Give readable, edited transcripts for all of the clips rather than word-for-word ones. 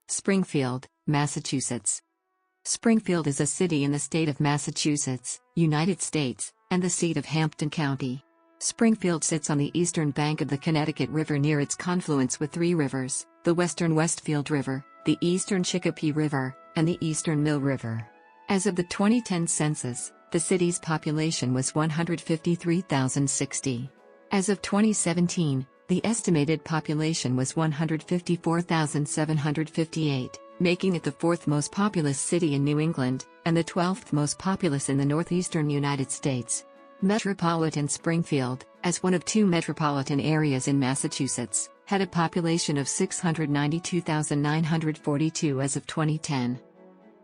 Springfield, Massachusetts. Springfield is a city in the state of Massachusetts, United States, and the seat of Hampden County. Springfield sits on the eastern bank of the Connecticut River near its confluence with three rivers, the western Westfield River, the eastern Chicopee River, and the eastern Mill River. As of the 2010 census, the city's population was 153,060. As of 2017, the estimated population was 154,758, making it the fourth most populous city in New England, and the 12th most populous in the northeastern United States. Metropolitan Springfield, as one of two metropolitan areas in Massachusetts, had a population of 692,942 as of 2010.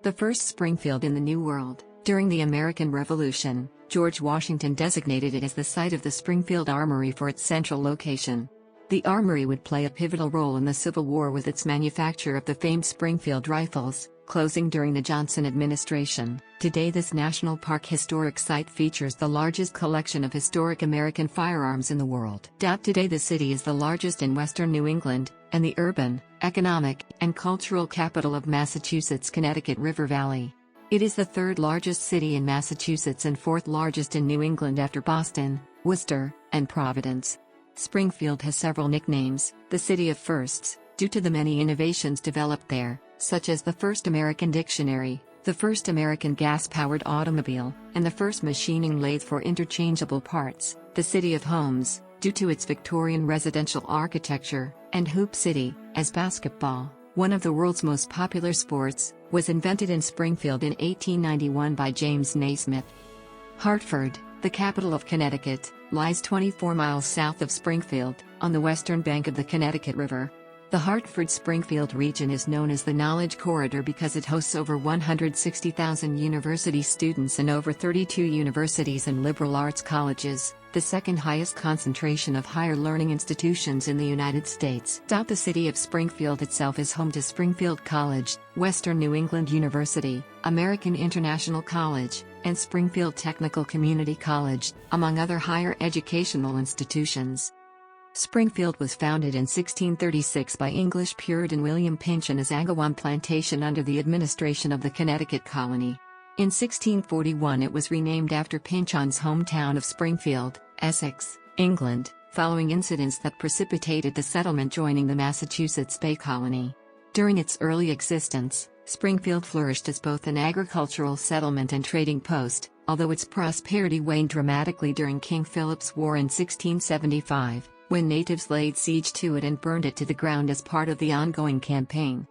The first Springfield in the New World. During the American Revolution, George Washington designated it as the site of the Springfield Armory for its central location. The armory would play a pivotal role in the Civil War with its manufacture of the famed Springfield rifles, closing during the Johnson administration. Today this National Park historic site features the largest collection of historic American firearms in the world. Today the city is the largest in western New England, and the urban, economic, and cultural capital of Massachusetts' Connecticut River Valley. It is the third largest city in Massachusetts and fourth largest in New England after Boston, Worcester, and Providence. Springfield has several nicknames: the City of Firsts, due to the many innovations developed there, such as the first American dictionary, the first American gas-powered automobile, and the first machining lathe for interchangeable parts; the City of Homes, due to its Victorian residential architecture; and Hoop City, as basketball, one of the world's most popular sports, was invented in Springfield in 1891 by James Naismith. Hartford, the capital of Connecticut, lies 24 miles south of Springfield, on the western bank of the Connecticut River. The Hartford-Springfield region is known as the Knowledge Corridor because it hosts over 160,000 university students and over 32 universities and liberal arts colleges, the second highest concentration of higher learning institutions in the United States. The city of Springfield itself is home to Springfield College, Western New England University, American International College, and Springfield Technical Community College, among other higher educational institutions. Springfield was founded in 1636 by English Puritan William Pynchon as Agawam Plantation under the administration of the Connecticut colony. In 1641 it was renamed after Pynchon's hometown of Springfield, Essex, England, following incidents that precipitated the settlement joining the Massachusetts Bay Colony. During its early existence, Springfield flourished as both an agricultural settlement and trading post, although its prosperity waned dramatically during King Philip's War in 1675. When natives laid siege to it and burned it to the ground as part of the ongoing campaign.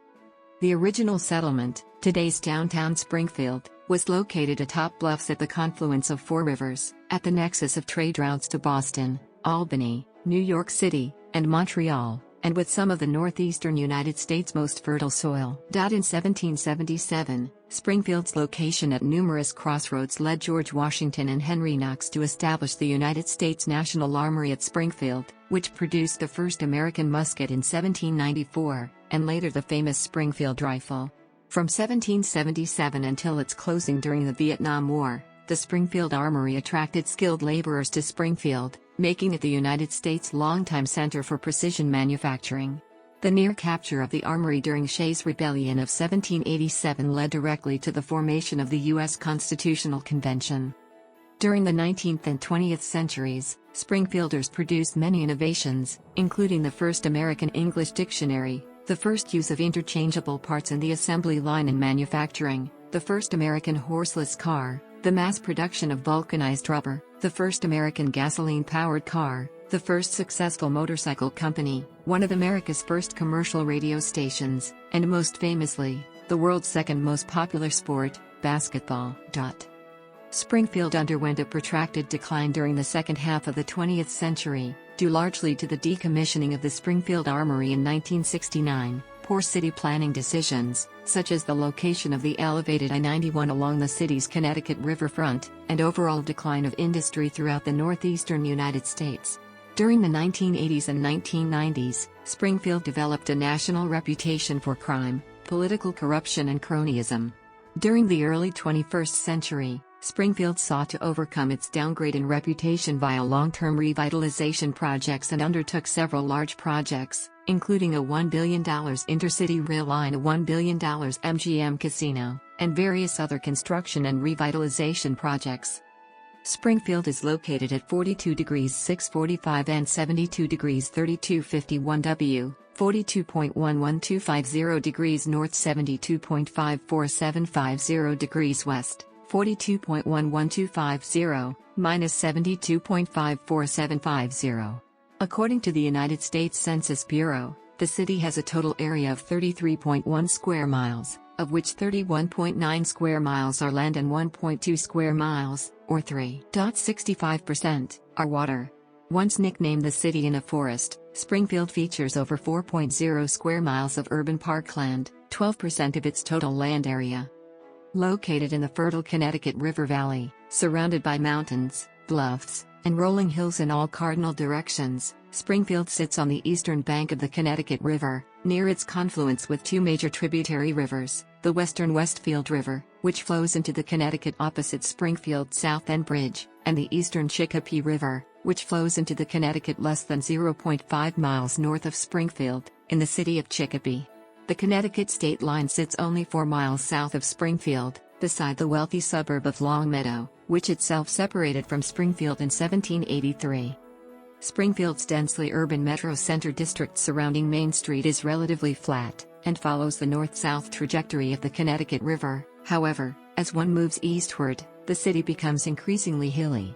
The original settlement, today's downtown Springfield, was located atop bluffs at the confluence of four rivers, at the nexus of trade routes to Boston, Albany, New York City, and Montreal, and with some of the northeastern United States' most fertile soil. In 1777, Springfield's location at numerous crossroads led George Washington and Henry Knox to establish the United States National Armory at Springfield, which produced the first American musket in 1794, and later the famous Springfield rifle. From 1777 until its closing during the Vietnam War, the Springfield Armory attracted skilled laborers to Springfield, making it the United States' longtime center for precision manufacturing. The near capture of the armory during Shays' Rebellion of 1787 led directly to the formation of the U.S. Constitutional Convention. During the 19th and 20th centuries, Springfielders produced many innovations, including the first American English dictionary, the first use of interchangeable parts in the assembly line in manufacturing, the first American horseless car, the mass production of vulcanized rubber, the first American gasoline-powered car, the first successful motorcycle company, one of America's first commercial radio stations, and most famously, the world's second most popular sport, basketball. Springfield underwent a protracted decline during the second half of the 20th century, due largely to the decommissioning of the Springfield Armory in 1969, poor city planning decisions, such as the location of the elevated I-91 along the city's Connecticut riverfront, and overall decline of industry throughout the northeastern United States. During the 1980s and 1990s, Springfield developed a national reputation for crime, political corruption and cronyism. During the early 21st century, Springfield sought to overcome its downgrade in reputation via long-term revitalization projects and undertook several large projects, including a $1 billion intercity rail line, a $1 billion MGM casino, and various other construction and revitalization projects. Springfield is located at 42 degrees 645 and 72 degrees 3251 W, 42.11250 degrees north, 72.54750 degrees west, 42.11250, minus 72.54750. According to the United States Census Bureau, the city has a total area of 33.1 square miles, of which 31.9 square miles are land and 1.2 square miles, or 3.65%, are water. Once nicknamed the city in a forest, Springfield features over 4.0 square miles of urban parkland, 12% of its total land area. Located in the fertile Connecticut River Valley, surrounded by mountains, bluffs, and rolling hills in all cardinal directions, Springfield sits on the eastern bank of the Connecticut River, near its confluence with two major tributary rivers, the western Westfield River, which flows into the Connecticut opposite Springfield South End Bridge, and the eastern Chicopee River, which flows into the Connecticut less than 0.5 miles north of Springfield, in the city of Chicopee. The Connecticut state line sits only 4 miles south of Springfield, beside the wealthy suburb of Longmeadow, which itself separated from Springfield in 1783. Springfield's densely urban metro center district surrounding Main Street is relatively flat, and follows the north-south trajectory of the Connecticut River. However, as one moves eastward, the city becomes increasingly hilly.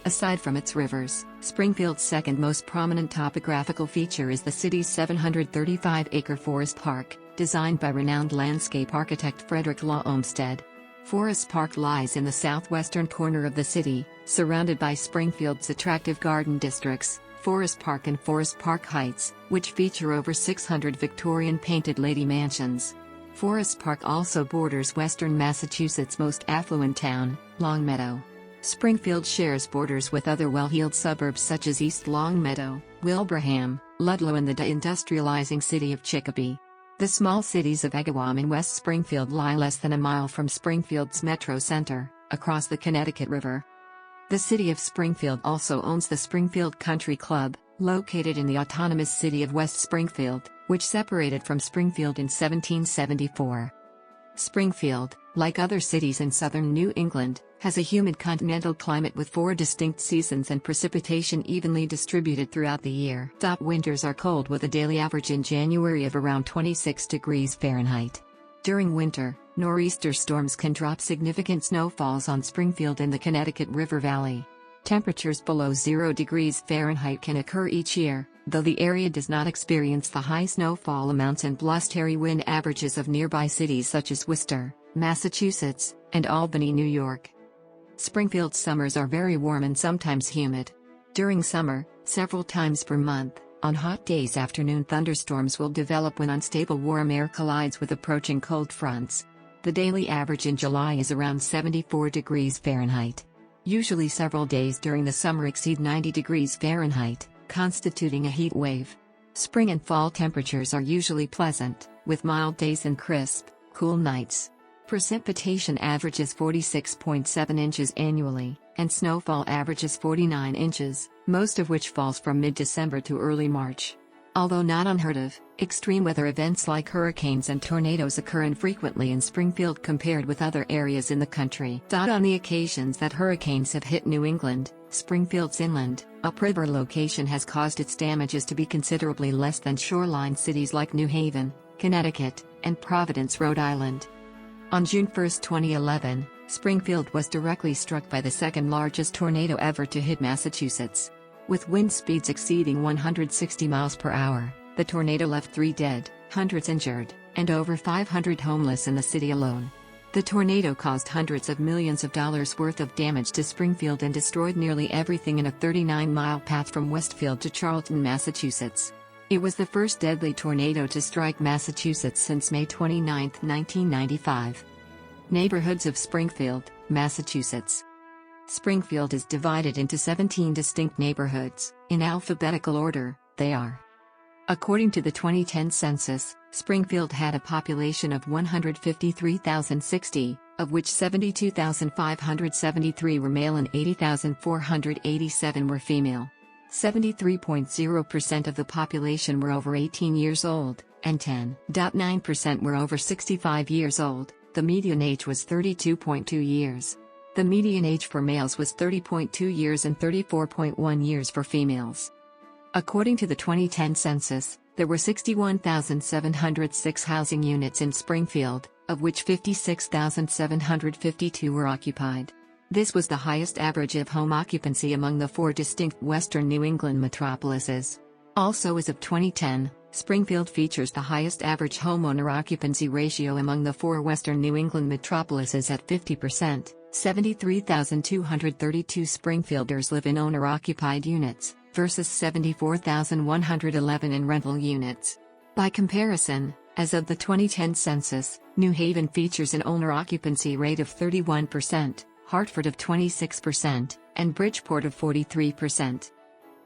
Aside from its rivers, Springfield's second most prominent topographical feature is the city's 735-acre Forest Park, designed by renowned landscape architect Frederick Law Olmsted. Forest Park lies in the southwestern corner of the city, surrounded by Springfield's attractive garden districts, Forest Park and Forest Park Heights, which feature over 600 Victorian painted lady mansions. Forest Park also borders western Massachusetts' most affluent town, Longmeadow. Springfield shares borders with other well-heeled suburbs such as East Longmeadow, Wilbraham, Ludlow and the deindustrializing city of Chicopee. The small cities of Agawam and West Springfield lie less than a mile from Springfield's metro center, across the Connecticut River. The city of Springfield also owns the Springfield Country Club, located in the autonomous city of West Springfield, which separated from Springfield in 1774. Springfield, like other cities in southern New England, has a humid continental climate with 4 distinct seasons and precipitation evenly distributed throughout the year. Winters are cold with a daily average in January of around 26 degrees Fahrenheit. During winter, nor'easter storms can drop significant snowfalls on Springfield and the Connecticut River Valley. Temperatures below 0 degrees Fahrenheit can occur each year, though the area does not experience the high snowfall amounts and blustery wind averages of nearby cities such as Worcester, Massachusetts, and Albany, New York. Springfield's summers are very warm and sometimes humid. During summer, several times per month, on hot days afternoon thunderstorms will develop when unstable warm air collides with approaching cold fronts. The daily average in July is around 74 degrees Fahrenheit. Usually several days during the summer exceed 90 degrees Fahrenheit, constituting a heat wave. Spring and fall temperatures are usually pleasant, with mild days and crisp, cool nights. Precipitation averages 46.7 inches annually, and snowfall averages 49 inches, most of which falls from mid-December to early March. Although not unheard of, extreme weather events like hurricanes and tornadoes occur infrequently in Springfield compared with other areas in the country. On the occasions that hurricanes have hit New England, Springfield's inland, upriver location has caused its damages to be considerably less than shoreline cities like New Haven, Connecticut, and Providence, Rhode Island. On June 1, 2011, Springfield was directly struck by the second largest tornado ever to hit Massachusetts. With wind speeds exceeding 160 miles per hour, the tornado left 3 dead, hundreds injured, and over 500 homeless in the city alone. The tornado caused hundreds of millions of dollars worth of damage to Springfield and destroyed nearly everything in a 39-mile path from Westfield to Charlton, Massachusetts. It was the first deadly tornado to strike Massachusetts since May 29, 1995. Neighborhoods of Springfield, Massachusetts. Springfield is divided into 17 distinct neighborhoods. In alphabetical order, they are. According to the 2010 census, Springfield had a population of 153,060, of which 72,573 were male and 80,487 were female. 73.0% of the population were over 18 years old, and 10.9% were over 65 years old. The median age was 32.2 years. The median age for males was 30.2 years and 34.1 years for females. According to the 2010 census, there were 61,706 housing units in Springfield, of which 56,752 were occupied. This was the highest average of home occupancy among the four distinct western New England metropolises. Also, as of 2010, Springfield features the highest average homeowner occupancy ratio among the four western New England metropolises at 50%. 73,232 Springfielders live in owner-occupied units, versus 74,111 in rental units. By comparison, as of the 2010 census, New Haven features an owner occupancy rate of 31%, Hartford of 26%, and Bridgeport of 43%.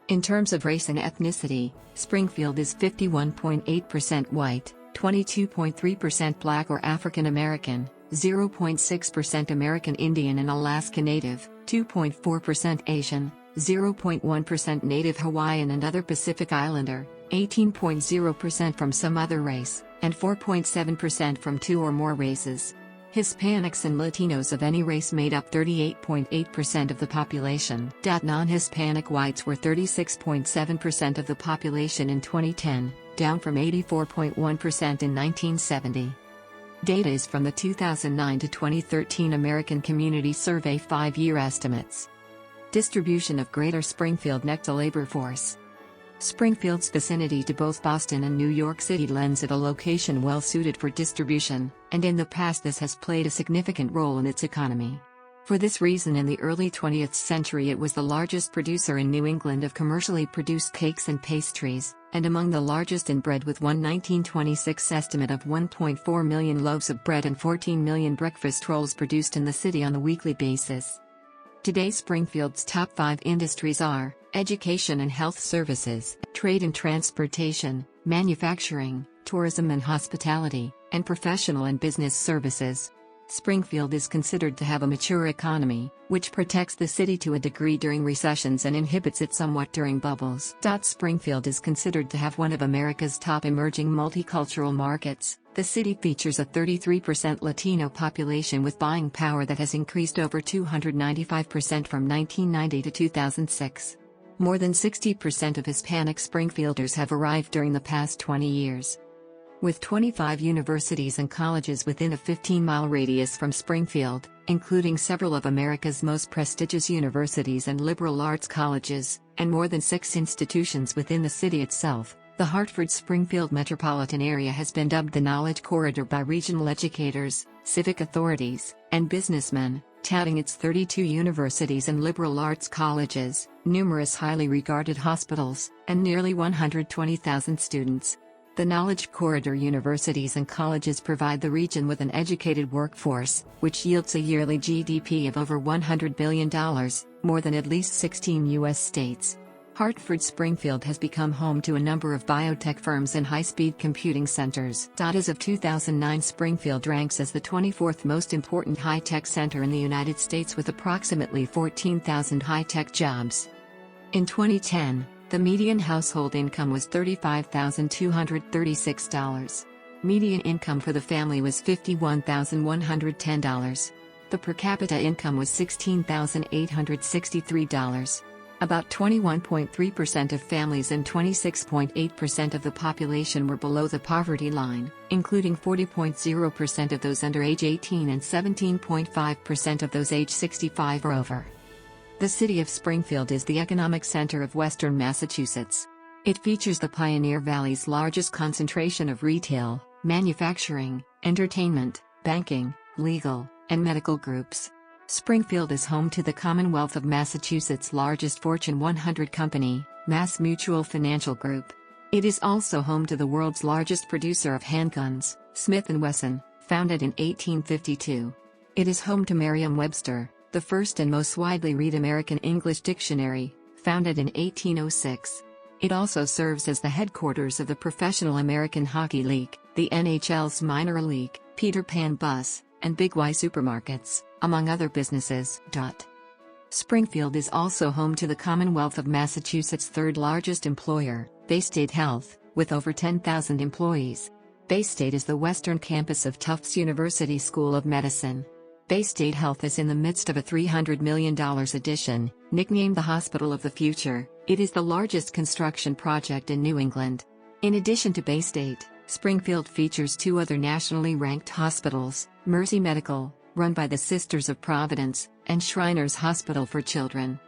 In terms of race and ethnicity, Springfield is 51.8% white, 22.3% Black or African American, 0.6% American Indian and Alaska Native, 2.4% Asian, 0.1% Native Hawaiian and other Pacific Islander, 18.0% from some other race, and 4.7% from two or more races. Hispanics and Latinos of any race made up 38.8% of the population. Non-Hispanic whites were 36.7% of the population in 2010, down from 84.1% in 1970. Data is from the 2009 to 2013 American Community Survey 5-year estimates. Distribution of Greater Springfield NECTA labor force. Springfield's vicinity to both Boston and New York City lends it a location well suited for distribution, and in the past this has played a significant role in its economy. For this reason, in the early 20th century it was the largest producer in New England of commercially produced cakes and pastries, and among the largest in bread, with one 1926 estimate of 1.4 million loaves of bread and 14 million breakfast rolls produced in the city on a weekly basis. Today Springfield's top 5 industries are education and health services, trade and transportation, manufacturing, tourism and hospitality, and professional and business services. Springfield is considered to have a mature economy, which protects the city to a degree during recessions and inhibits it somewhat during bubbles. Springfield is considered to have one of America's top emerging multicultural markets. The city features a 33% Latino population with buying power that has increased over 295% from 1990 to 2006. More than 60% of Hispanic Springfielders have arrived during the past 20 years. With 25 universities and colleges within a 15-mile radius from Springfield, including several of America's most prestigious universities and liberal arts colleges, and more than 6 institutions within the city itself, the Hartford-Springfield metropolitan area has been dubbed the Knowledge Corridor by regional educators, civic authorities, and businessmen, touting its 32 universities and liberal arts colleges, numerous highly regarded hospitals, and nearly 120,000 students. The Knowledge Corridor universities and colleges provide the region with an educated workforce, which yields a yearly GDP of over $100 billion, more than at least 16 U.S. states. Hartford-Springfield has become home to a number of biotech firms and high-speed computing centers. As of 2009, Springfield ranks as the 24th most important high-tech center in the United States with approximately 14,000 high-tech jobs. In 2010, the median household income was $35,236. Median income for the family was $51,110. The per capita income was $16,863. About 21.3% of families and 26.8% of the population were below the poverty line, including 40.0% of those under age 18 and 17.5% of those age 65 or over. The city of Springfield is the economic center of western Massachusetts. It features the Pioneer Valley's largest concentration of retail, manufacturing, entertainment, banking, legal, and medical groups. Springfield is home to the Commonwealth of Massachusetts' largest Fortune 100 company, MassMutual Financial Group. It is also home to the world's largest producer of handguns, Smith & Wesson, founded in 1852. It is home to Merriam-Webster, the first and most widely read American English dictionary, founded in 1806. It also serves as the headquarters of the Professional American Hockey League, the NHL's minor league, Peter Pan Bus, and Big Y supermarkets, among other businesses. Springfield is also home to the Commonwealth of Massachusetts' third largest employer, Baystate Health, with over 10,000 employees. Baystate is the western campus of Tufts University School of Medicine. Baystate Health is in the midst of a $300 million addition, nicknamed the Hospital of the Future. It is the largest construction project in New England. In addition to Baystate, Springfield features two other nationally ranked hospitals, Mercy Medical, run by the Sisters of Providence, and Shriners Hospital for Children.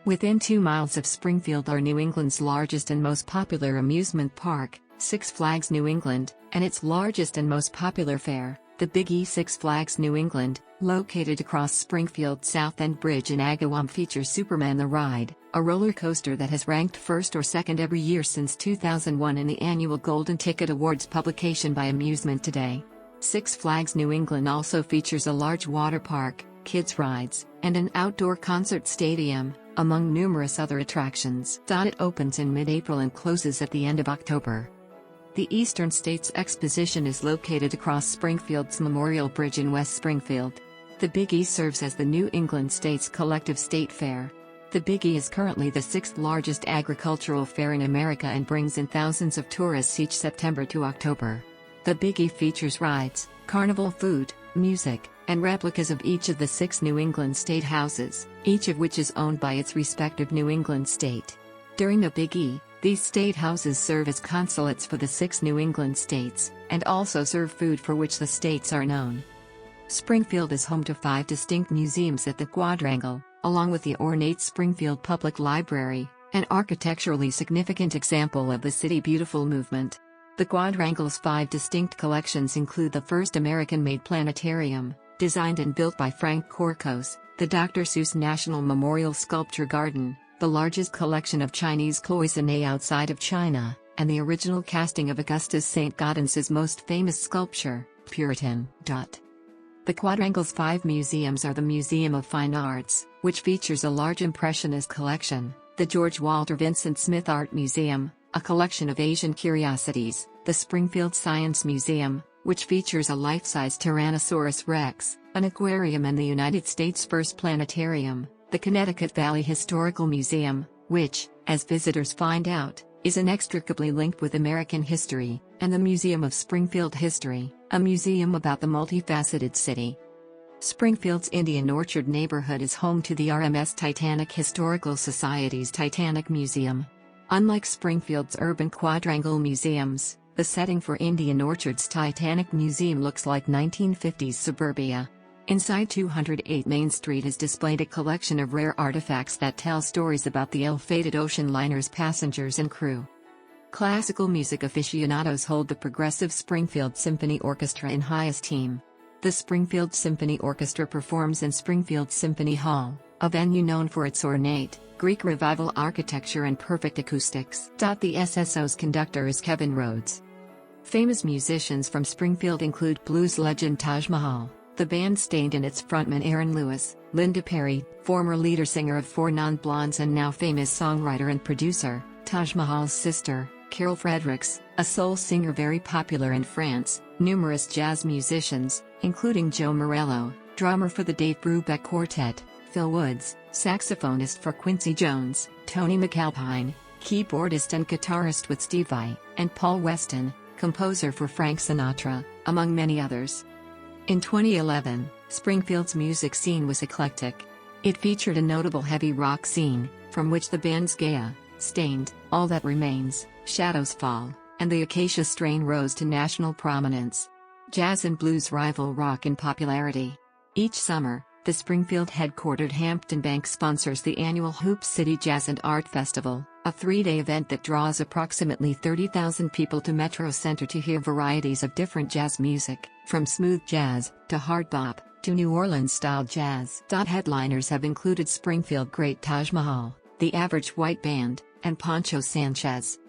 Within 2 miles of Springfield are New England's largest and most popular amusement park, Six Flags New England, and its largest and most popular fair, the Big E. Six Flags New England, located across Springfield's South End Bridge in Agawam, features Superman the Ride, a roller coaster that has ranked first or second every year since 2001 in the annual Golden Ticket Awards publication by Amusement Today. Six Flags New England also features a large water park, kids' rides, and an outdoor concert stadium, among numerous other attractions. It opens in mid-April and closes at the end of October. The Eastern States Exposition is located across Springfield's Memorial Bridge in West Springfield. The Big E serves as the New England States Collective State Fair. The Big E is currently the 6th largest agricultural fair in America and brings in thousands of tourists each September to October. The Big E features rides, carnival food, music, and replicas of each of the 6 New England state houses, each of which is owned by its respective New England state. During the Big E, these state houses serve as consulates for the 6 New England states, and also serve food for which the states are known. Springfield is home to 5 distinct museums at the Quadrangle, along with the ornate Springfield Public Library, an architecturally significant example of the City Beautiful movement. The Quadrangle's 5 distinct collections include the first American-made planetarium, designed and built by Frank Corcos, the Dr. Seuss National Memorial Sculpture Garden, the largest collection of Chinese cloisonné outside of China, and the original casting of Augustus St. Gaudens's most famous sculpture, Puritan. The Quadrangle's 5 museums are the Museum of Fine Arts, which features a large Impressionist collection, the George Walter Vincent Smith Art Museum, a collection of Asian curiosities, the Springfield Science Museum, which features a life-size Tyrannosaurus Rex, an aquarium and the United States' first planetarium, the Connecticut Valley Historical Museum, which, as visitors find out, is inextricably linked with American history, and the Museum of Springfield History, a museum about the multifaceted city. Springfield's Indian Orchard neighborhood is home to the RMS Titanic Historical Society's Titanic Museum. Unlike Springfield's urban quadrangle museums, the setting for Indian Orchard's Titanic Museum looks like 1950s suburbia. Inside 208 Main Street is displayed a collection of rare artifacts that tell stories about the ill-fated ocean liner's passengers and crew. Classical music aficionados hold the Progressive Springfield Symphony Orchestra in high esteem. The Springfield Symphony Orchestra performs in Springfield Symphony Hall, a venue known for its ornate, Greek Revival architecture and perfect acoustics. The SSO's conductor is Kevin Rhodes. Famous musicians from Springfield include blues legend Taj Mahal, the band Stained and its frontman Aaron Lewis, Linda Perry, former leader singer of Four Non-Blondes and now famous songwriter and producer, Taj Mahal's sister, Carol Fredericks, a soul singer very popular in France, numerous jazz musicians, including Joe Morello, drummer for the Dave Brubeck Quartet, Phil Woods, saxophonist for Quincy Jones, Tony McAlpine, keyboardist and guitarist with Steve Vai, and Paul Weston, composer for Frank Sinatra, among many others. In 2011, Springfield's music scene was eclectic. It featured a notable heavy rock scene, from which the bands Gaia, Stained, All That Remains, Shadows Fall, and the Acacia Strain rose to national prominence. Jazz and blues rival rock in popularity. Each summer, the Springfield-headquartered Hampton Bank sponsors the annual Hoop City Jazz and Art Festival, a 3-day event that draws approximately 30,000 people to Metro Center to hear varieties of different jazz music, from smooth jazz, to hard bop, to New Orleans-style jazz. Headliners have included Springfield great Taj Mahal, the Average White Band, and Poncho Sanchez.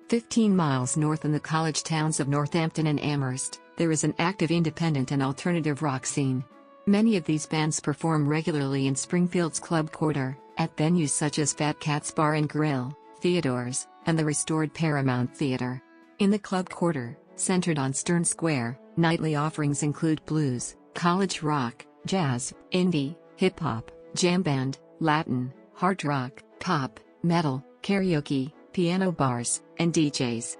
15 miles north in the college towns of Northampton and Amherst, there is an active independent and alternative rock scene. Many of these bands perform regularly in Springfield's Club Quarter, at venues such as Fat Cat's Bar and Grill, Theodore's, and the restored Paramount Theater. In the Club Quarter, centered on Stern Square, nightly offerings include blues, college rock, jazz, indie, hip-hop, jam band, Latin, hard rock, pop, metal, karaoke, piano bars, and DJs.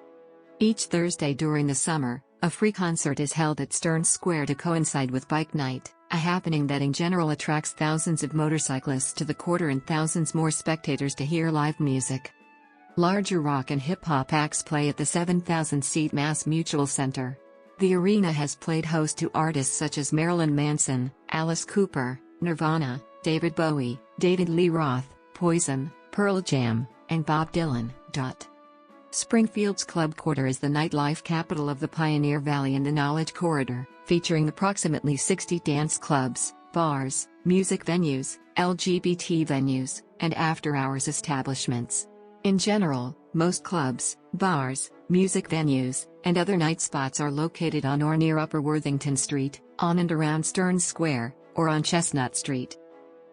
Each Thursday during the summer, a free concert is held at Stearns Square to coincide with Bike Night, a happening that in general attracts thousands of motorcyclists to the quarter and thousands more spectators to hear live music. Larger rock and hip-hop acts play at the 7,000-seat Mass Mutual Center. The arena has played host to artists such as Marilyn Manson, Alice Cooper, Nirvana, David Bowie, David Lee Roth, Poison, Pearl Jam, and Bob Dylan. Springfield's Club Quarter is the nightlife capital of the Pioneer Valley and the Knowledge Corridor, featuring approximately 60 dance clubs, bars, music venues, LGBT venues, and after-hours establishments. In general, most clubs, bars, music venues, and other night spots are located on or near Upper Worthington Street, on and around Stearns Square, or on Chestnut Street.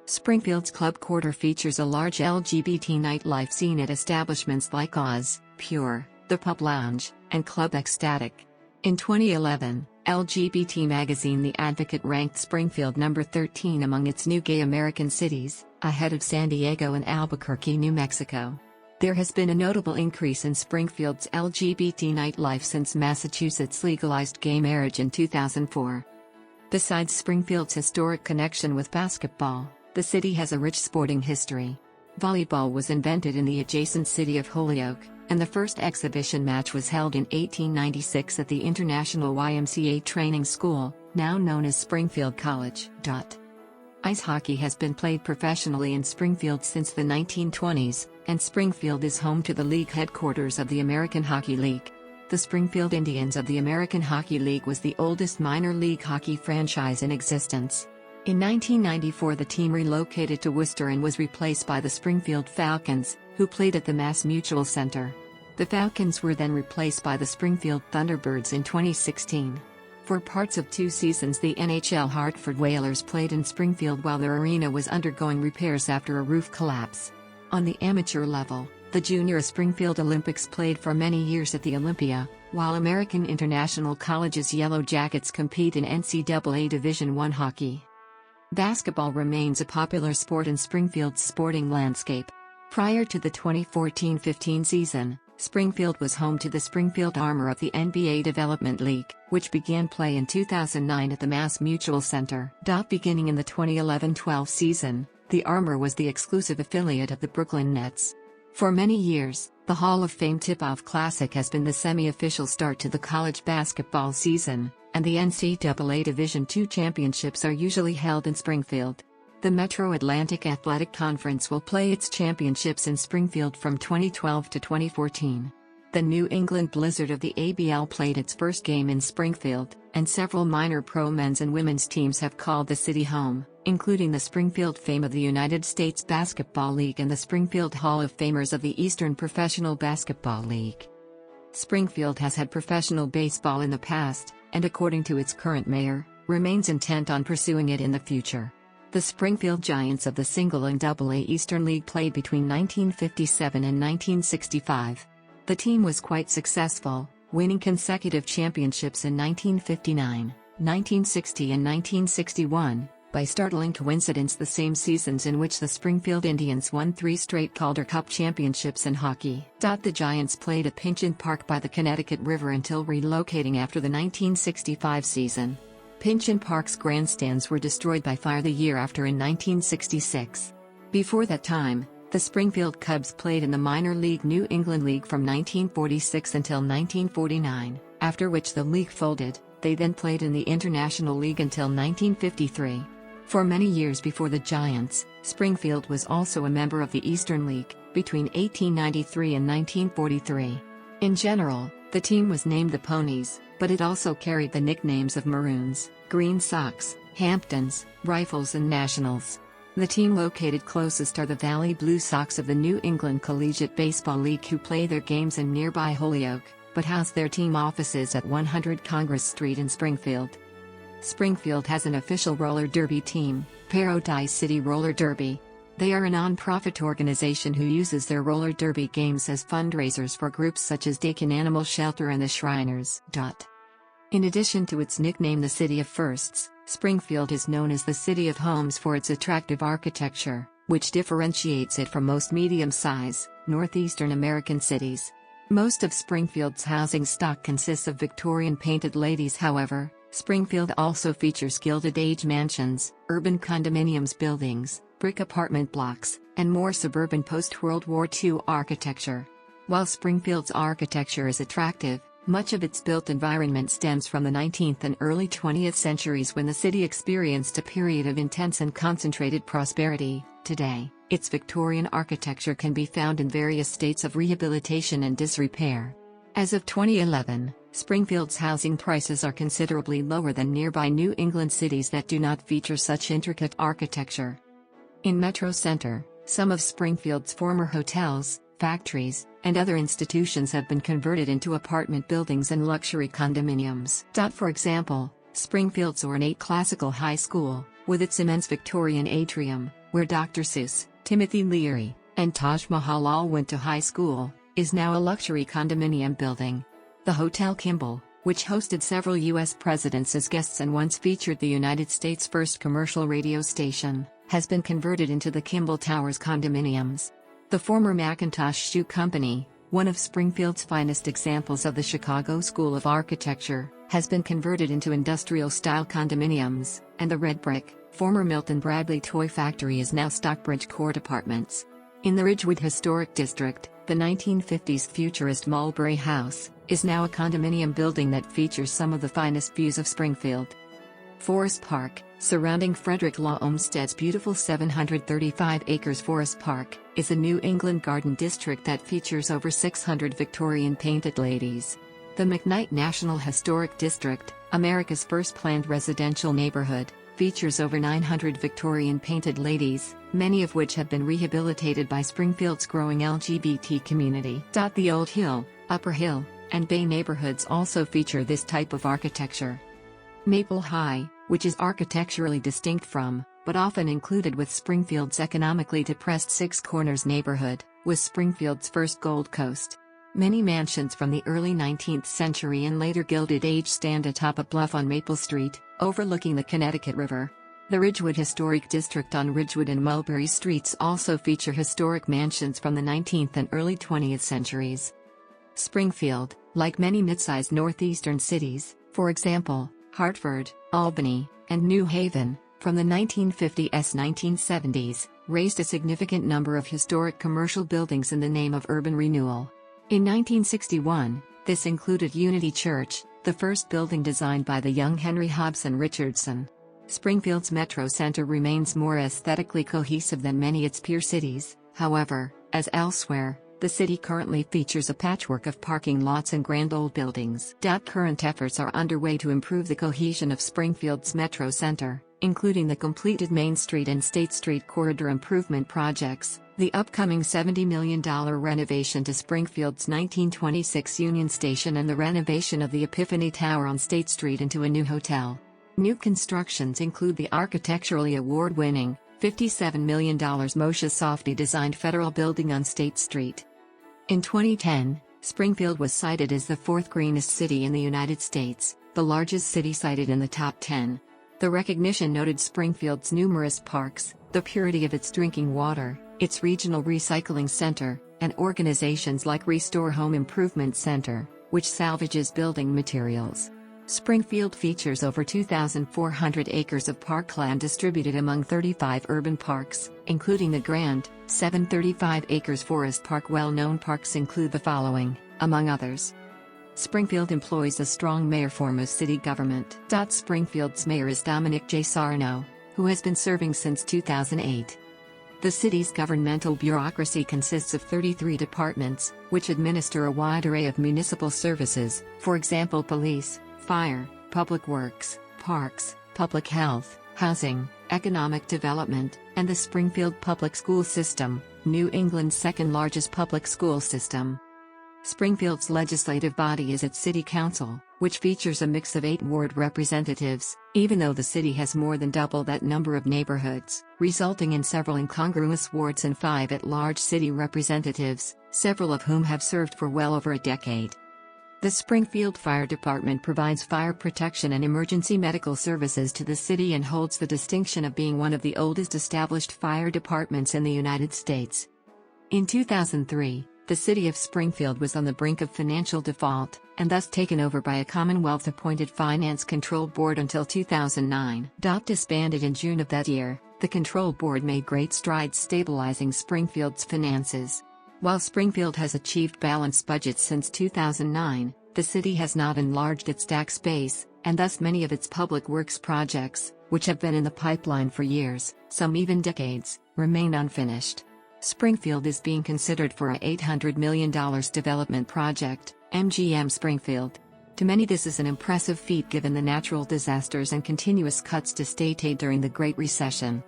Springfield's Club Quarter features a large LGBT nightlife scene at establishments like Oz, Pure, The Pub Lounge, and Club Ecstatic. In 2011, LGBT magazine The Advocate ranked Springfield number 13 among its new gay American cities, ahead of San Diego and Albuquerque, New Mexico. There has been a notable increase in Springfield's LGBT nightlife since Massachusetts legalized gay marriage in 2004. Besides Springfield's historic connection with basketball, the city has a rich sporting history. Volleyball was invented in the adjacent city of Holyoke, and the first exhibition match was held in 1896 at the International YMCA Training School, now known as Springfield College. Ice hockey has been played professionally in Springfield since the 1920s, and Springfield is home to the league headquarters of the American Hockey League. The Springfield Indians of the American Hockey League was the oldest minor league hockey franchise in existence. In 1994, the team relocated to Worcester and was replaced by the Springfield Falcons, who played at the Mass Mutual Center. The Falcons were then replaced by the Springfield Thunderbirds in 2016. For parts of 2 seasons, the NHL Hartford Whalers played in Springfield while their arena was undergoing repairs after a roof collapse. On the amateur level, the Junior Springfield Olympics played for many years at the Olympia, while American International College's Yellow Jackets compete in NCAA Division I hockey. Basketball remains a popular sport in Springfield's sporting landscape. Prior to the 2014-15 season, Springfield was home to the Springfield Armor of the NBA Development League, which began play in 2009 at the Mass Mutual Center. Beginning in the 2011-12 season, the Armor was the exclusive affiliate of the Brooklyn Nets. For many years, the Hall of Fame Tip-Off Classic has been the semi-official start to the college basketball season, and the NCAA Division II championships are usually held in Springfield. The Metro Atlantic Athletic Conference will play its championships in Springfield from 2012 to 2014. The New England Blizzard of the ABL played its first game in Springfield, and several minor pro men's and women's teams have called the city home, including the Springfield Fame of the United States Basketball League and the Springfield Hall of Famers of the Eastern Professional Basketball League. Springfield has had professional baseball in the past, and according to its current mayor, remains intent on pursuing it in the future. The Springfield Giants of the Single and Double-A Eastern League played between 1957 and 1965. The team was quite successful, winning consecutive championships in 1959, 1960 and 1961, by startling coincidence the same seasons in which the Springfield Indians won 3 straight Calder Cup championships in hockey. The Giants played at Pinchin Park by the Connecticut River until relocating after the 1965 season. Pinchin Park's grandstands were destroyed by fire the year after in 1966. Before that time, the Springfield Cubs played in the minor league New England League from 1946 until 1949, after which the league folded. They then played in the International League until 1953. For many years before the Giants, Springfield was also a member of the Eastern League, between 1893 and 1943. In general, the team was named the Ponies, but it also carried the nicknames of Maroons, Green Sox, Hamptons, Rifles and Nationals. The team located closest are the Valley Blue Sox of the New England Collegiate Baseball League, who play their games in nearby Holyoke, but house their team offices at 100 Congress Street in Springfield. Springfield has an official roller derby team, Paradise City Roller Derby. They are a non-profit organization who uses their roller derby games as fundraisers for groups such as Dakin Animal Shelter and the Shriners. In addition to its nickname the City of Firsts, Springfield is known as the City of Homes for its attractive architecture, which differentiates it from most medium-size, northeastern American cities. Most of Springfield's housing stock consists of Victorian painted ladies. However, Springfield also features Gilded Age mansions, urban condominiums buildings, brick apartment blocks, and more suburban post-World War II architecture. While Springfield's architecture is attractive, much of its built environment stems from the 19th and early 20th centuries when the city experienced a period of intense and concentrated prosperity. Today, its Victorian architecture can be found in various states of rehabilitation and disrepair. As of 2011, Springfield's housing prices are considerably lower than nearby New England cities that do not feature such intricate architecture. In Metro Center, some of Springfield's former hotels, factories, and other institutions have been converted into apartment buildings and luxury condominiums. For example, Springfield's ornate classical high school, with its immense Victorian atrium, where Dr. Seuss, Timothy Leary, and Taj Mahal all went to high school, is now a luxury condominium building. The Hotel Kimball, which hosted several U.S. presidents as guests and once featured the United States' first commercial radio station, has been converted into the Kimball Towers condominiums. The former Macintosh Shoe Company, one of Springfield's finest examples of the Chicago School of Architecture, has been converted into industrial-style condominiums, and the Red Brick, former Milton Bradley toy factory, is now Stockbridge Court Apartments. In the Ridgewood Historic District, the 1950s futurist Mulberry House is now a condominium building that features some of the finest views of Springfield. Forest Park, surrounding Frederick Law Olmsted's beautiful 735 acres Forest Park, is a New England garden district that features over 600 Victorian painted ladies. The McKnight National Historic District, America's first planned residential neighborhood, features over 900 Victorian painted ladies, many of which have been rehabilitated by Springfield's growing LGBT community. The Old Hill, Upper Hill, and Bay neighborhoods also feature this type of architecture. Maple High, which is architecturally distinct from, but often included with Springfield's economically depressed Six Corners neighborhood, was Springfield's first Gold Coast. Many mansions from the early 19th century and later Gilded Age stand atop a bluff on Maple Street, overlooking the Connecticut River. The Ridgewood Historic District on Ridgewood and Mulberry Streets also feature historic mansions from the 19th and early 20th centuries. Springfield, like many mid-sized northeastern cities, for example, Hartford, Albany, and New Haven, from the 1950s-1970s, raised a significant number of historic commercial buildings in the name of urban renewal. In 1961, this included Unity Church, the first building designed by the young Henry Hobson Richardson. Springfield's Metro Center remains more aesthetically cohesive than many its peer cities. However, as elsewhere, the city currently features a patchwork of parking lots and grand old buildings. Current efforts are underway to improve the cohesion of Springfield's Metro Center, including the completed Main Street and State Street corridor improvement projects, the upcoming $70 million renovation to Springfield's 1926 Union Station, and the renovation of the Epiphany Tower on State Street into a new hotel. New constructions include the architecturally award-winning, $57 million Moshe Safdie designed federal building on State Street. In 2010, Springfield was cited as the fourth greenest city in the United States, the largest city cited in the top 10. The recognition noted Springfield's numerous parks, the purity of its drinking water, its regional recycling center, and organizations like Restore Home Improvement Center, which salvages building materials. Springfield features over 2,400 acres of parkland distributed among 35 urban parks, including the Grand, 735 acres Forest Park. Well-known parks include the following, among others. Springfield employs a strong mayor form of city government. Springfield's mayor is Dominic J. Sarno, who has been serving since 2008. The city's governmental bureaucracy consists of 33 departments, which administer a wide array of municipal services, for example police, fire, public works, parks, public health, housing, economic development, and the Springfield Public School System, New England's second-largest public school system. Springfield's legislative body is its City Council, which features a mix of 8 ward representatives, even though the city has more than double that number of neighborhoods, resulting in several incongruous wards and 5 at-large city representatives, several of whom have served for well over a decade. The Springfield Fire Department provides fire protection and emergency medical services to the city and holds the distinction of being one of the oldest established fire departments in the United States. In 2003, the city of Springfield was on the brink of financial default, and thus taken over by a Commonwealth-appointed Finance Control Board until 2009. Disbanded in June of that year, the Control Board made great strides stabilizing Springfield's finances. While Springfield has achieved balanced budgets since 2009, the city has not enlarged its tax base, and thus many of its public works projects, which have been in the pipeline for years, some even decades, remain unfinished. Springfield is being considered for a $800 million development project, MGM Springfield. To many this is an impressive feat given the natural disasters and continuous cuts to state aid during the Great Recession.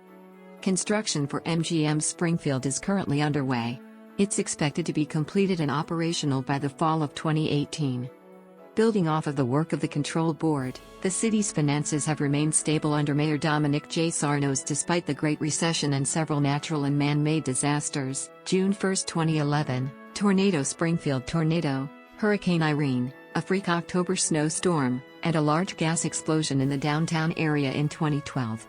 Construction for MGM Springfield is currently underway. It's expected to be completed and operational by the fall of 2018. Building off of the work of the Control Board, the city's finances have remained stable under Mayor Dominic J. Sarnos despite the Great Recession and several natural and man-made disasters. June 1, 2011, Tornado Springfield tornado, Hurricane Irene, a freak October snowstorm, and a large gas explosion in the downtown area in 2012.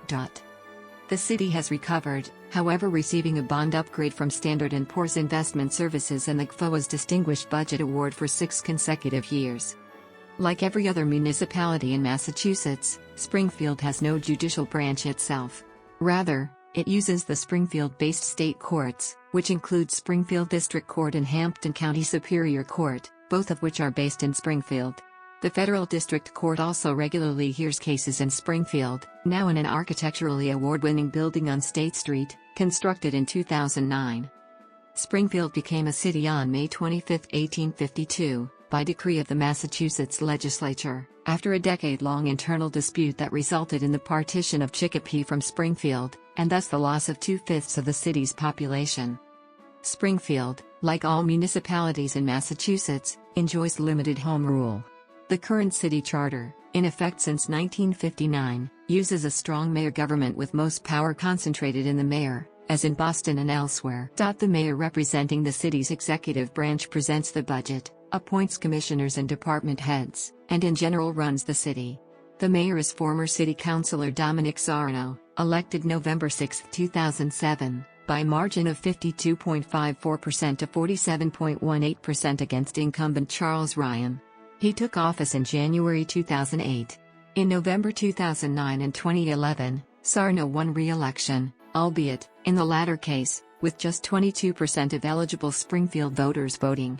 The city has recovered, however, receiving a bond upgrade from Standard & Poor's Investment Services and the GFOA's Distinguished Budget Award for 6 consecutive years. Like every other municipality in Massachusetts, Springfield has no judicial branch itself. Rather, it uses the Springfield-based state courts, which include Springfield District Court and Hampton County Superior Court, both of which are based in Springfield. The Federal District Court also regularly hears cases in Springfield, now in an architecturally award-winning building on State Street, constructed in 2009. Springfield became a city on May 25, 1852, by decree of the Massachusetts legislature, after a decade-long internal dispute that resulted in the partition of Chicopee from Springfield, and thus the loss of 2/5 of the city's population. Springfield, like all municipalities in Massachusetts, enjoys limited home rule. The current city charter, in effect since 1959, uses a strong mayor government with most power concentrated in the mayor, as in Boston and elsewhere. The mayor representing the city's executive branch presents the budget, appoints commissioners and department heads, and in general runs the city. The mayor is former city councilor Dominic Sarno, elected November 6, 2007, by a margin of 52.54% to 47.18% against incumbent Charles Ryan. He took office in January 2008. In November 2009 and 2011, Sarno won re-election, albeit, in the latter case, with just 22% of eligible Springfield voters voting.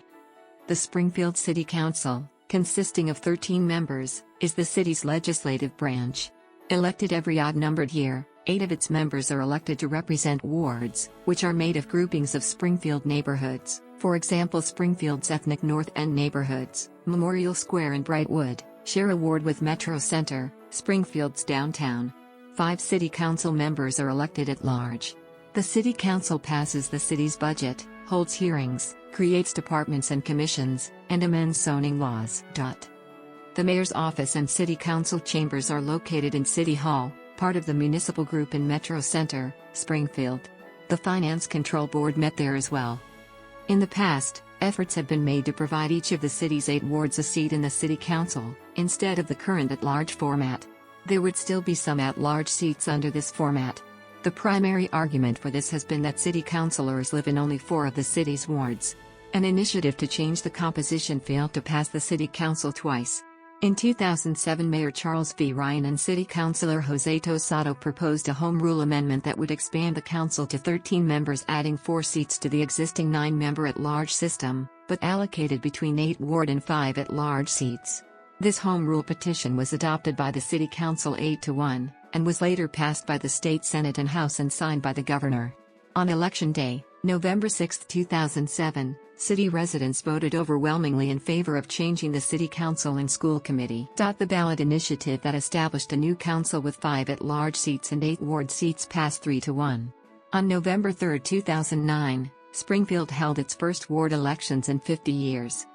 The Springfield City Council, consisting of 13 members, is the city's legislative branch. Elected every odd-numbered year, 8 of its members are elected to represent wards, which are made of groupings of Springfield neighborhoods, for example Springfield's ethnic North End neighborhoods, Memorial Square and Brightwood, share a ward with Metro Center, Springfield's downtown. 5 city council members are elected at large. The city council passes the city's budget, holds hearings, creates departments and commissions, and amends zoning laws. The mayor's office and city council chambers are located in City Hall, part of the municipal group in Metro Center, Springfield. The Finance Control Board met there as well. In the past, efforts have been made to provide each of the city's 8 wards a seat in the city council, instead of the current at-large format. There would still be some at-large seats under this format. The primary argument for this has been that city councilors live in only 4 of the city's wards. An initiative to change the composition failed to pass the city council twice. In 2007, Mayor Charles V. Ryan and City Councilor Jose Tosado proposed a home rule amendment that would expand the council to 13 members, adding 4 seats to the existing 9-member at-large system, but allocated between 8 ward and 5 at-large seats. This home rule petition was adopted by the City Council 8-1, and was later passed by the State Senate and House and signed by the governor. On Election Day, November 6, 2007, city residents voted overwhelmingly in favor of changing the City Council and School Committee. The ballot initiative that established a new council with 5 at-large seats and 8 ward seats passed 3-1. On November 3, 2009, Springfield held its first ward elections in 50 years.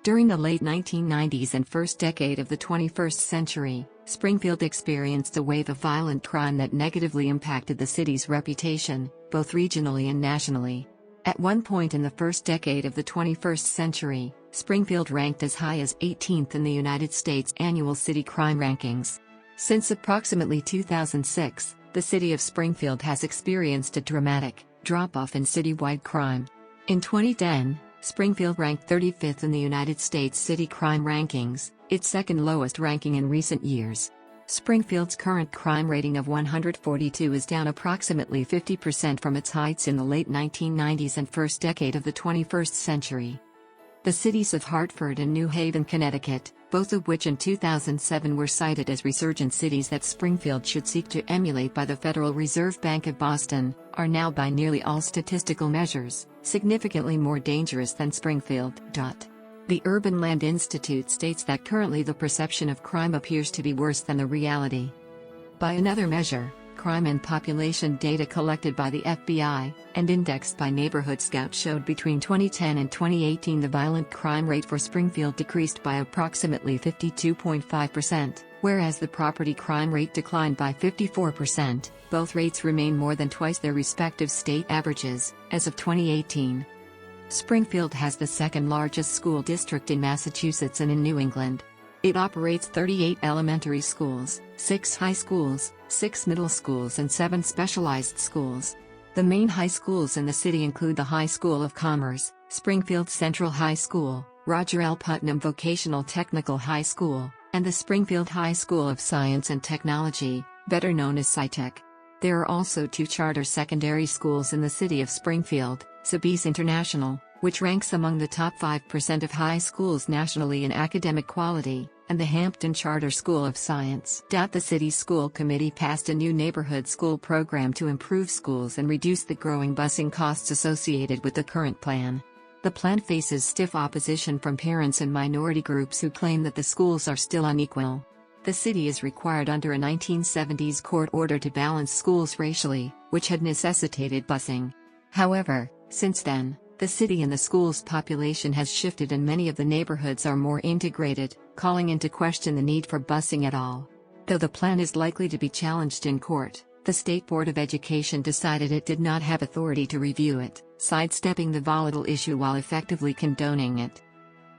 During the late 1990s and first decade of the 21st century, Springfield experienced a wave of violent crime that negatively impacted the city's reputation, both regionally and nationally. At one point in the first decade of the 21st century, Springfield ranked as high as 18th in the United States annual city crime rankings. Since approximately 2006, the city of Springfield has experienced a dramatic drop-off in citywide crime. In 2010, Springfield ranked 35th in the United States city crime rankings, its second lowest ranking in recent years. Springfield's current crime rating of 142 is down approximately 50% from its heights in the late 1990s and first decade of the 21st century. The cities of Hartford and New Haven, Connecticut, both of which in 2007 were cited as resurgent cities that Springfield should seek to emulate by the Federal Reserve Bank of Boston, are now by nearly all statistical measures, significantly more dangerous than Springfield. The Urban Land Institute states that currently the perception of crime appears to be worse than the reality. By another measure, crime and population data collected by the FBI and indexed by Neighborhood Scout showed between 2010 and 2018 the violent crime rate for Springfield decreased by approximately 52.5%, whereas the property crime rate declined by 54%. Both rates remain more than twice their respective state averages as of 2018. Springfield has the second largest school district in Massachusetts and in New England. It operates 38 elementary schools, 6 high schools, 6 middle schools and 7 specialized schools. The main high schools in the city include the High School of Commerce, Springfield Central High School, Roger L. Putnam Vocational Technical High School, and the Springfield High School of Science and Technology, better known as SciTech. There are also 2 charter secondary schools in the city of Springfield, Sobeys International, which ranks among the top 5% of high schools nationally in academic quality, and the Hampton Charter School of Science. The city's school committee passed a new neighborhood school program to improve schools and reduce the growing busing costs associated with the current plan. The plan faces stiff opposition from parents and minority groups who claim that the schools are still unequal. The city is required under a 1970s court order to balance schools racially, which had necessitated busing. However, since then, the city and the school's population has shifted and many of the neighborhoods are more integrated, calling into question the need for busing at all. Though the plan is likely to be challenged in court, the State Board of Education decided it did not have authority to review it, sidestepping the volatile issue while effectively condoning it.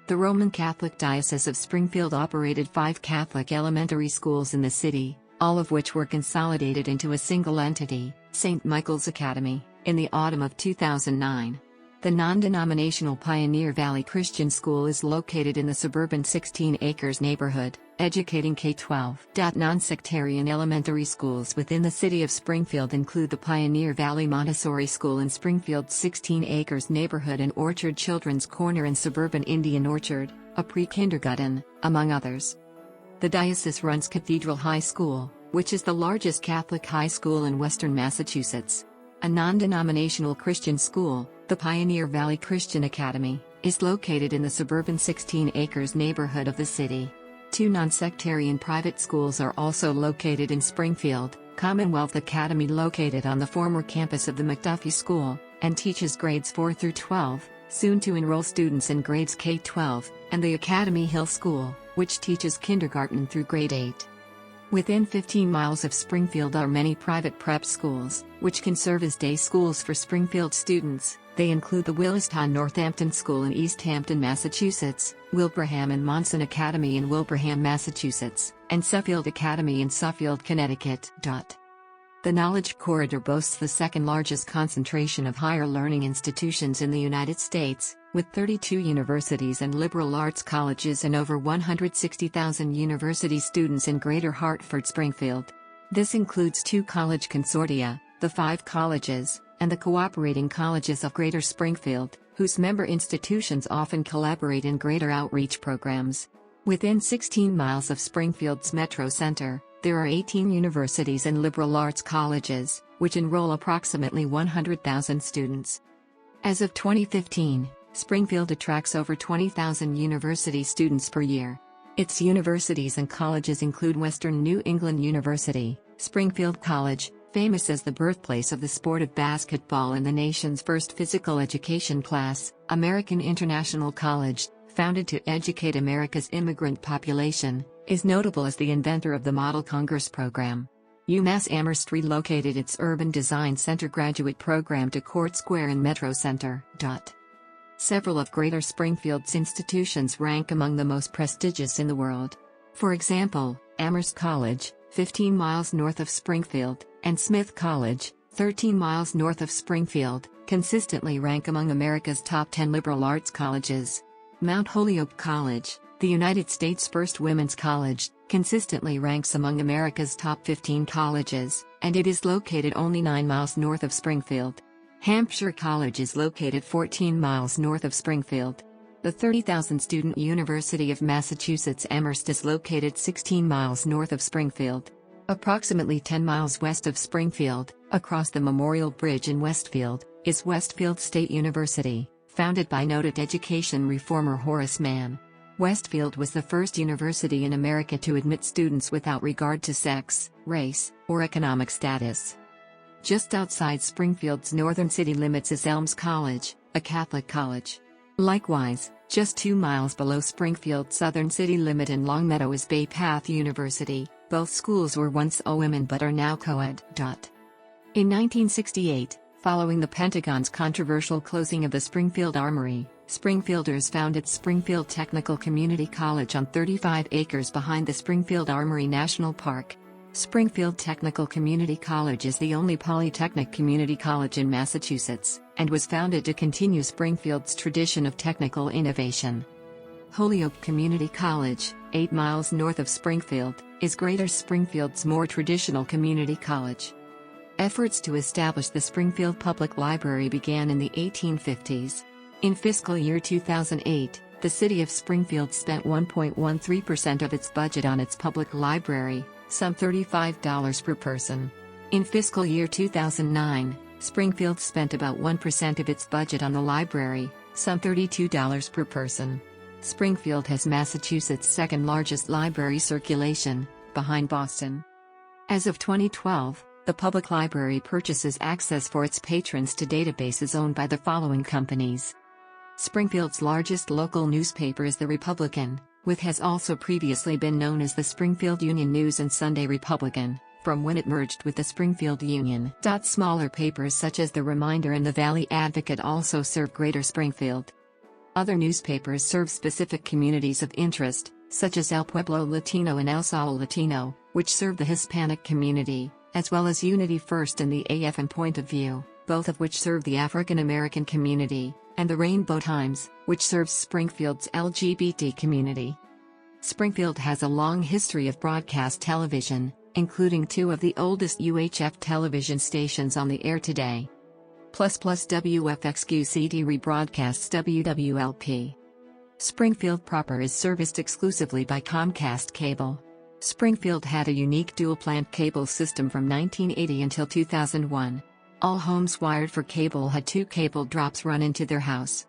The Roman Catholic Diocese of Springfield operated 5 Catholic elementary schools in the city, all of which were consolidated into a single entity, St. Michael's Academy, in the autumn of 2009. The non-denominational Pioneer Valley Christian School is located in the suburban 16 Acres neighborhood, educating K-12. Non-sectarian elementary schools within the city of Springfield include the Pioneer Valley Montessori School in Springfield's 16 Acres neighborhood and Orchard Children's Corner in suburban Indian Orchard, a pre-kindergarten, among others. The diocese runs Cathedral High School, which is the largest Catholic high school in western Massachusetts. A non-denominational Christian school, the Pioneer Valley Christian Academy, is located in the suburban 16 Acres neighborhood of the city. 2 non-sectarian private schools are also located in Springfield, Commonwealth Academy located on the former campus of the McDuffie School, and teaches grades 4 through 12, soon to enroll students in grades K-12, and the Academy Hill School, which teaches kindergarten through grade 8. Within 15 miles of Springfield are many private prep schools, which can serve as day schools for Springfield students. They include the Williston Northampton School in East Hampton, Massachusetts, Wilbraham and Monson Academy in Wilbraham, Massachusetts, and Suffield Academy in Suffield, Connecticut. The Knowledge Corridor boasts the second largest concentration of higher learning institutions in the United States, with 32 universities and liberal arts colleges and over 160,000 university students in Greater Hartford, Springfield. This includes 2 college consortia, the 5 colleges, and the cooperating colleges of Greater Springfield, whose member institutions often collaborate in greater outreach programs. Within 16 miles of Springfield's Metro Center, there are 18 universities and liberal arts colleges, which enroll approximately 100,000 students. As of 2015, Springfield attracts over 20,000 university students per year. Its universities and colleges include Western New England University, Springfield College, famous as the birthplace of the sport of basketball and the nation's first physical education class, American International College, founded to educate America's immigrant population, is notable as the inventor of the Model Congress program. UMass Amherst relocated its Urban Design Center graduate program to Court Square in Metro Center. Several of Greater Springfield's institutions rank among the most prestigious in the world. For example, Amherst College, 15 miles north of Springfield, and Smith College, 13 miles north of Springfield, consistently rank among America's top 10 liberal arts colleges. Mount Holyoke College, the United States' first women's college, consistently ranks among America's top 15 colleges, and it is located only 9 miles north of Springfield. Hampshire College is located 14 miles north of Springfield. The 30,000-student University of Massachusetts Amherst is located 16 miles north of Springfield. Approximately 10 miles west of Springfield, across the Memorial Bridge in Westfield, is Westfield State University, founded by noted education reformer Horace Mann. Westfield was the first university in America to admit students without regard to sex, race, or economic status. Just outside Springfield's northern city limits is Elms College, a Catholic college. Likewise, just 2 miles below Springfield's southern city limit in Longmeadow is Bay Path University. Both schools were once all women but are now co-ed. In 1968, following the Pentagon's controversial closing of the Springfield Armory, Springfielders founded Springfield Technical Community College on 35 acres behind the Springfield Armory National Park. Springfield Technical Community College is the only polytechnic community college in Massachusetts, and was founded to continue Springfield's tradition of technical innovation. Holyoke Community College, 8 miles north of Springfield, is Greater Springfield's more traditional community college. Efforts to establish the Springfield Public Library began in the 1850s. In fiscal year 2008, the city of Springfield spent 1.13% of its budget on its public library, some $35 per person. In fiscal year 2009, Springfield spent about 1% of its budget on the library, some $32 per person. Springfield has Massachusetts' second largest library circulation, behind Boston. As of 2012, the public library purchases access for its patrons to databases owned by the following companies. Springfield's largest local newspaper is The Republican, which has also previously been known as the Springfield Union News and Sunday Republican, from when it merged with the Springfield Union. Smaller papers such as The Reminder and the Valley Advocate also serve Greater Springfield. Other newspapers serve specific communities of interest, such as El Pueblo Latino and El Sol Latino, which serve the Hispanic community, as well as Unity First and the AFM Point of View, both of which serve the African American community, and the Rainbow Times, which serves Springfield's LGBT community. Springfield has a long history of broadcast television, including 2 of the oldest UHF television stations on the air today. Plus WFXQ-CD rebroadcasts WWLP. Springfield proper is serviced exclusively by Comcast Cable. Springfield had a unique dual-plant cable system from 1980 until 2001. All homes wired for cable had 2 cable drops run into their house.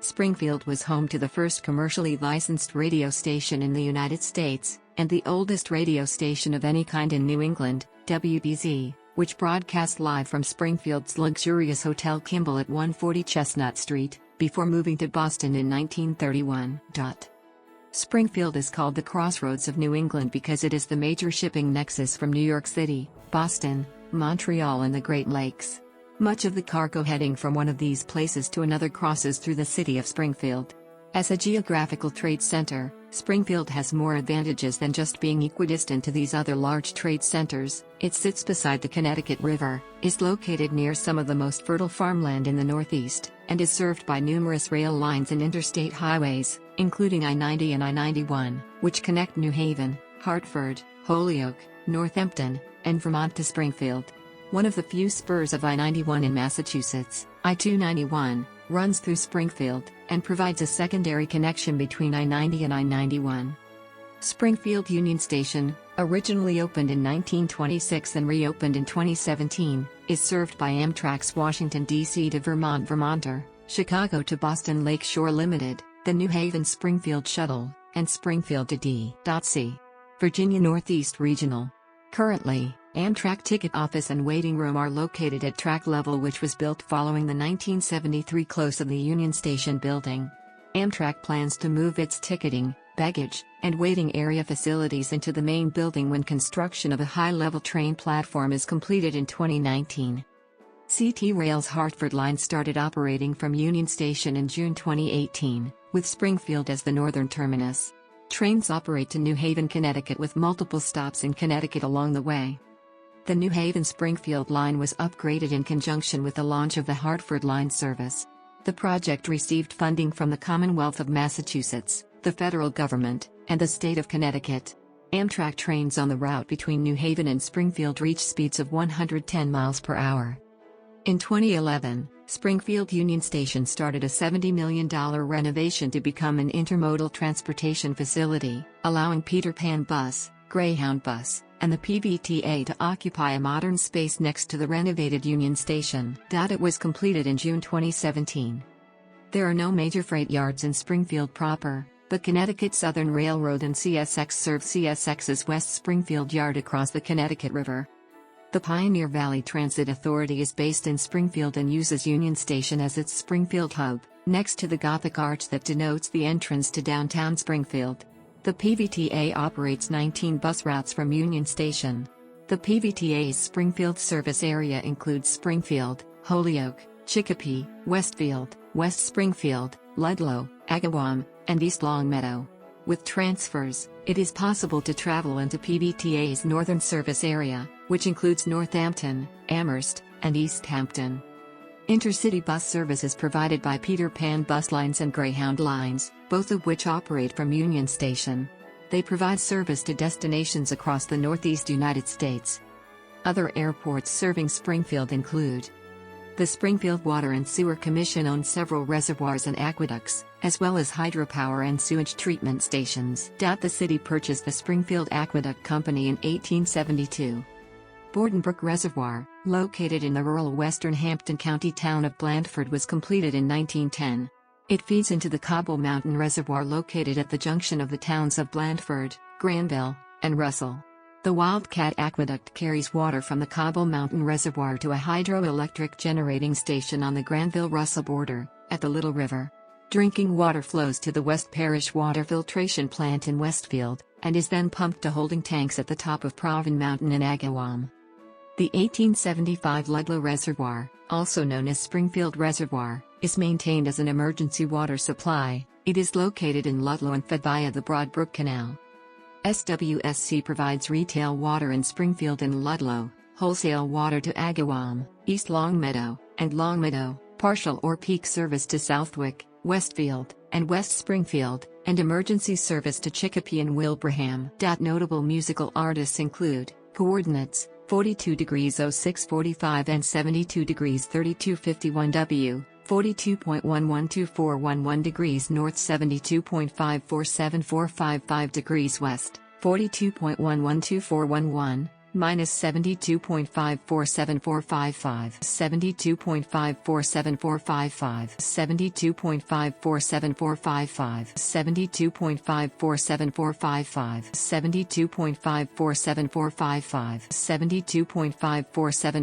Springfield was home to the first commercially licensed radio station in the United States, and the oldest radio station of any kind in New England, WBZ, which broadcast live from Springfield's luxurious Hotel Kimball at 140 Chestnut Street, before moving to Boston in 1931. Springfield is called the Crossroads of New England because it is the major shipping nexus from New York City, Boston, Montreal and the Great Lakes. Much of the cargo heading from one of these places to another crosses through the city of Springfield. As a geographical trade center, Springfield has more advantages than just being equidistant to these other large trade centers. It sits beside the Connecticut River, is located near some of the most fertile farmland in the Northeast, and is served by numerous rail lines and interstate highways, including I-90 and I-91, which connect New Haven, Hartford, Holyoke, Northampton, and Vermont to Springfield. One of the few spurs of I-91 in Massachusetts, I-291, runs through Springfield, and provides a secondary connection between I-90 and I-91. Springfield Union Station, originally opened in 1926 and reopened in 2017, is served by Amtrak's Washington, D.C. to Vermont Vermonter, Chicago to Boston Lake Shore Limited, the New Haven Springfield Shuttle, and Springfield to D.C. Virginia Northeast Regional. Currently, Amtrak ticket office and waiting room are located at track level, which was built following the 1973 close of the Union Station building. Amtrak plans to move its ticketing, baggage, and waiting area facilities into the main building when construction of a high-level train platform is completed in 2019. CT Rail's Hartford line started operating from Union Station in June 2018, with Springfield as the northern terminus. Trains operate to New Haven, Connecticut with multiple stops in Connecticut along the way. The New Haven-Springfield line was upgraded in conjunction with the launch of the Hartford line service. The project received funding from the Commonwealth of Massachusetts, the federal government, and the state of Connecticut. Amtrak trains on the route between New Haven and Springfield reach speeds of 110 miles per hour. In 2011, Springfield Union Station started a $70 million renovation to become an intermodal transportation facility, allowing Peter Pan Bus, Greyhound Bus, and the PVTA to occupy a modern space next to the renovated Union Station. It was completed in June 2017. There are no major freight yards in Springfield proper, but Connecticut Southern Railroad and CSX serve CSX's West Springfield Yard across the Connecticut River. The Pioneer Valley Transit Authority is based in Springfield and uses Union Station as its Springfield hub, next to the Gothic arch that denotes the entrance to downtown Springfield. The PVTA operates 19 bus routes from Union Station. The PVTA's Springfield service area includes Springfield, Holyoke, Chicopee, Westfield, West Springfield, Ludlow, Agawam, and East Longmeadow. With transfers, it is possible to travel into PVTA's northern service area, which includes Northampton, Amherst, and East Hampton. Intercity bus service is provided by Peter Pan Bus Lines and Greyhound Lines, both of which operate from Union Station. They provide service to destinations across the Northeast United States. Other airports serving Springfield include: the Springfield Water and Sewer Commission owns several reservoirs and aqueducts, as well as hydropower and sewage treatment stations. The city purchased the Springfield Aqueduct Company in 1872. Bordenbrook Reservoir, located in the rural western Hampton County town of Blandford, was completed in 1910. It feeds into the Cobble Mountain Reservoir located at the junction of the towns of Blandford, Granville, and Russell. The Wildcat Aqueduct carries water from the Cobble Mountain Reservoir to a hydroelectric generating station on the Granville-Russell border, at the Little River. Drinking water flows to the West Parish Water Filtration Plant in Westfield, and is then pumped to holding tanks at the top of Proven Mountain in Agawam. The 1875 Ludlow Reservoir, also known as Springfield Reservoir, is maintained as an emergency water supply. It is located in Ludlow and fed via the Broad Brook Canal. SWSC provides retail water in Springfield and Ludlow, wholesale water to Agawam, East Longmeadow, and Longmeadow, partial or peak service to Southwick, Westfield, and West Springfield, and emergency service to Chicopee and Wilbraham. Notable musical artists include Coordinates, 42 degrees 0645 and 72 degrees 3251 W, 42.112411 degrees north, 72.547455 degrees west, 42.112411, minus 72.547455, 72.547455, 72.547455, 72.547455, 72.547455, 72.547455.